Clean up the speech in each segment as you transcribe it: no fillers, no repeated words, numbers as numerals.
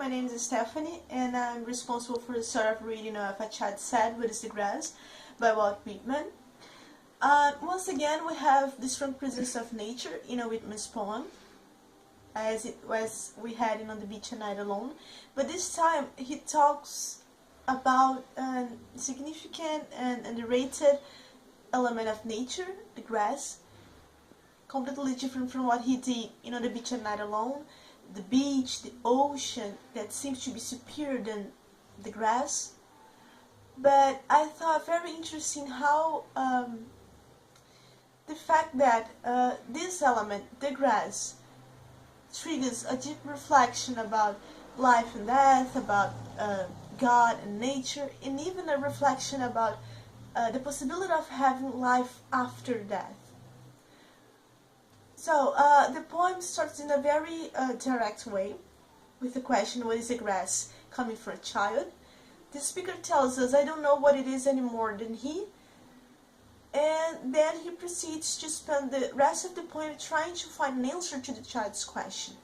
my name is Stephanie, and I'm responsible for the start of reading of A Child Sad, What is the Grass by Walt Whitman. Once again, we have the strong presence of nature in a Whitman's poem, as it was we had in On the Beach at Night Alone. But this time, he talks about a significant and underrated element of nature, the grass, completely different from what he did in On the Beach at Night Alone. The beach, the ocean, that seems to be superior than the grass. But I thought very interesting how the fact that this element, the grass, triggers a deep reflection about life and death, about God and nature, and even a reflection about the possibility of having life after death. So, the poem starts in a very direct way, with the question, what is a grass, coming from a child. The speaker tells us, I don't know what it is any more than he, and then he proceeds to spend the rest of the poem trying to find an answer to the child's question.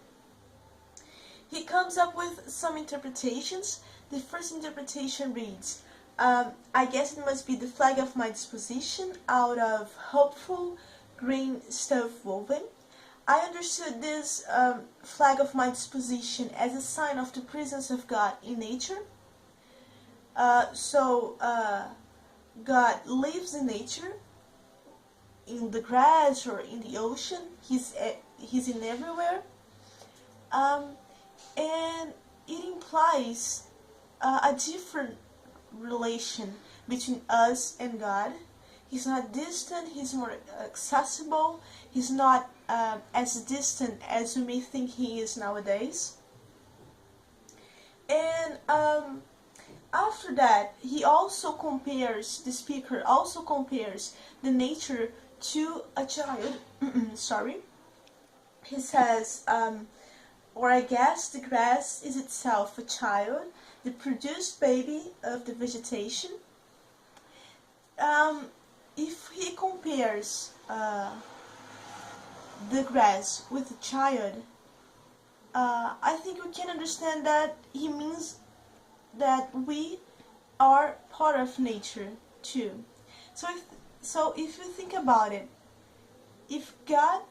He comes up with some interpretations. The first interpretation reads, I guess it must be the flag of my disposition, out of hopeful green stuff woven. I understood this flag of my disposition as a sign of the presence of God in nature. God lives in nature, in the grass or in the ocean. He's in everywhere, and it implies a different relation between us and God. He's not distant, he's more accessible, he's not as distant as we may think he is nowadays. And after that, the speaker also compares the nature to a child. Sorry. He says, or I guess the grass is itself a child, the produced baby of the vegetation. If he compares the grass with a child, I think we can understand that he means that we are part of nature too. So if you think about it, if God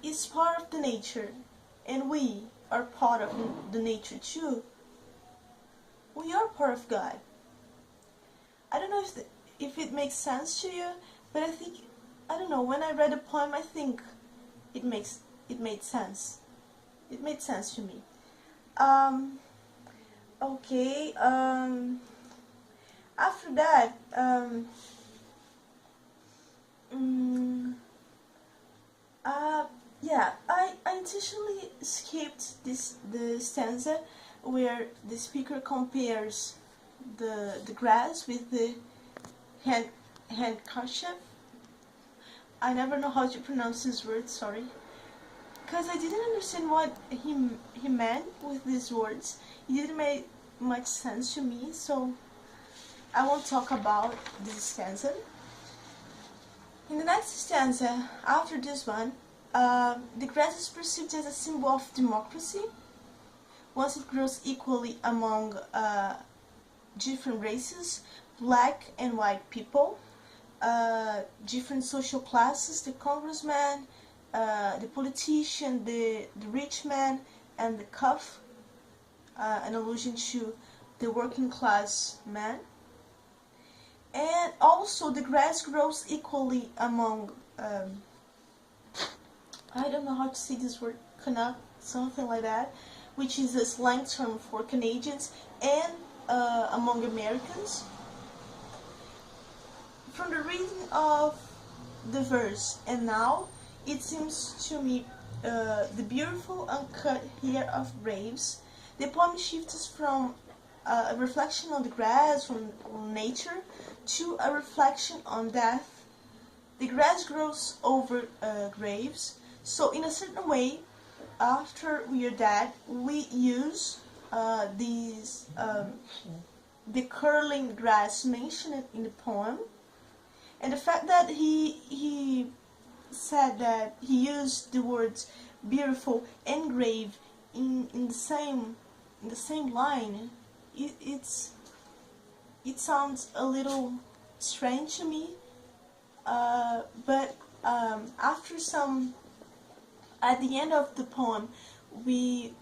is part of the nature and we are part of the nature too, we are part of God. I don't know if it makes sense to you, but I don't know, when I read the poem, I think it made sense. It made sense to me. Okay, after that, yeah, I intentionally skipped the stanza where the speaker compares the grass with the handkerchief. I never know how to pronounce this word, sorry, because I didn't understand what he meant with these words. It didn't make much sense to me, so I won't talk about this stanza. In the next stanza, after this one, the grass is perceived as a symbol of democracy, once it grows equally among different races, black and white people, different social classes, the congressman, the politician, the rich man, and the cuff, an allusion to the working class man. And also the grass grows equally among, I don't know how to say this word, Canuck, something like that, which is a slang term for Canadians, and among Americans. From the reading of the verse and now, it seems to me the beautiful uncut hair of graves. The poem shifts from a reflection on the grass, on nature, to a reflection on death. The grass grows over graves, so in a certain way, after we are dead, we use the curling grass mentioned in the poem. And the fact that he said that he used the words beautiful and grave in the same in the same line. It sounds a little strange to me, but after some, at the end of the poem, we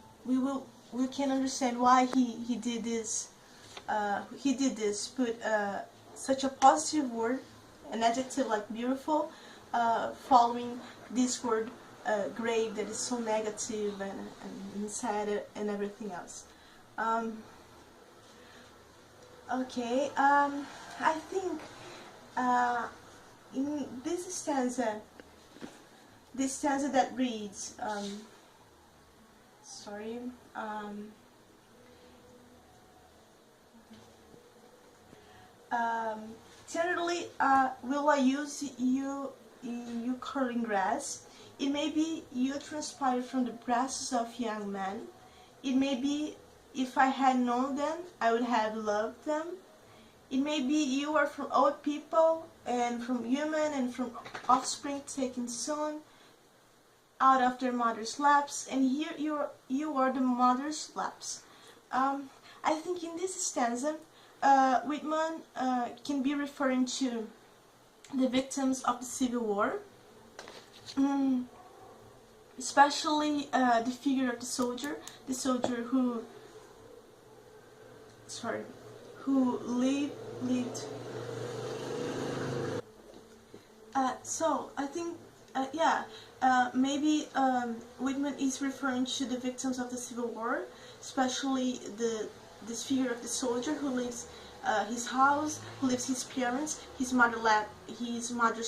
can understand why he did this. Put such a positive word, an adjective like beautiful, following this word grave that is so negative and sad and everything else. Okay, I think in this stanza that reads, sorry, tenderly will I use you curling grass. It may be you transpired from the breasts of young men. It may be if I had known them, I would have loved them. It may be you are from old people and from human and from offspring taken soon out of their mother's laps, and here you are the mother's laps. I think in this stanza, Whitman can be referring to the victims of the Civil War, especially the figure of the soldier who lived. So I think, maybe Whitman is referring to the victims of the Civil War, especially this figure of the soldier who leaves his house, who leaves his parents, his mother's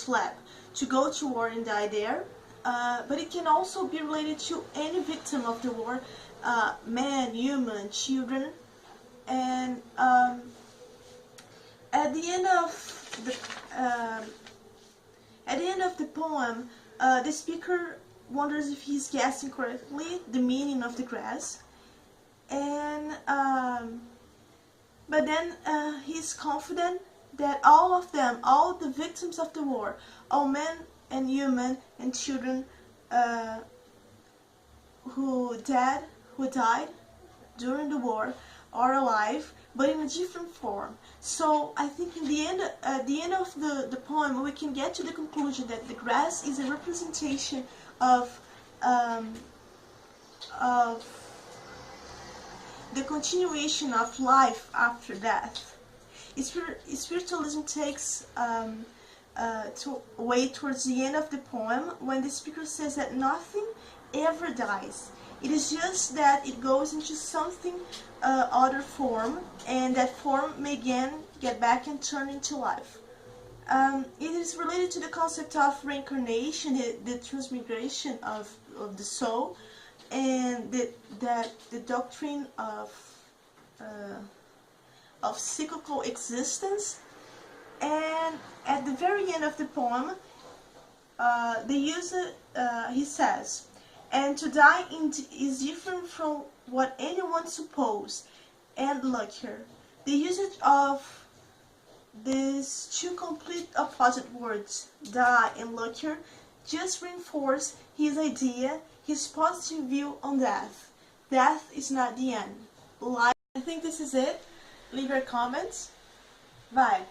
lap, to go to war and die there. But it can also be related to any victim of the war, man, human, children, and at the end of the poem, the speaker wonders if he's guessing correctly the meaning of the grass, and but then he's confident that all of them, all the victims of the war, all men and women and children who died during the war, are alive, but in a different form. So I think in the end, at the end of the poem, we can get to the conclusion that the grass is a representation of the continuation of life after death. Spiritualism takes way towards the end of the poem when the speaker says that nothing ever dies. It is just that it goes into something other form, and that form may again get back and turn into life. It is related to the concept of reincarnation, the transmigration of the soul, and the doctrine of cyclical existence. And at the very end of the poem, he says, and to die is different from what anyone supposed, and luckier. The usage of these two complete opposite words, die and luckier, just reinforce his idea, his positive view on death. Death is not the end. Life. I think this is it. Leave your comments. Bye.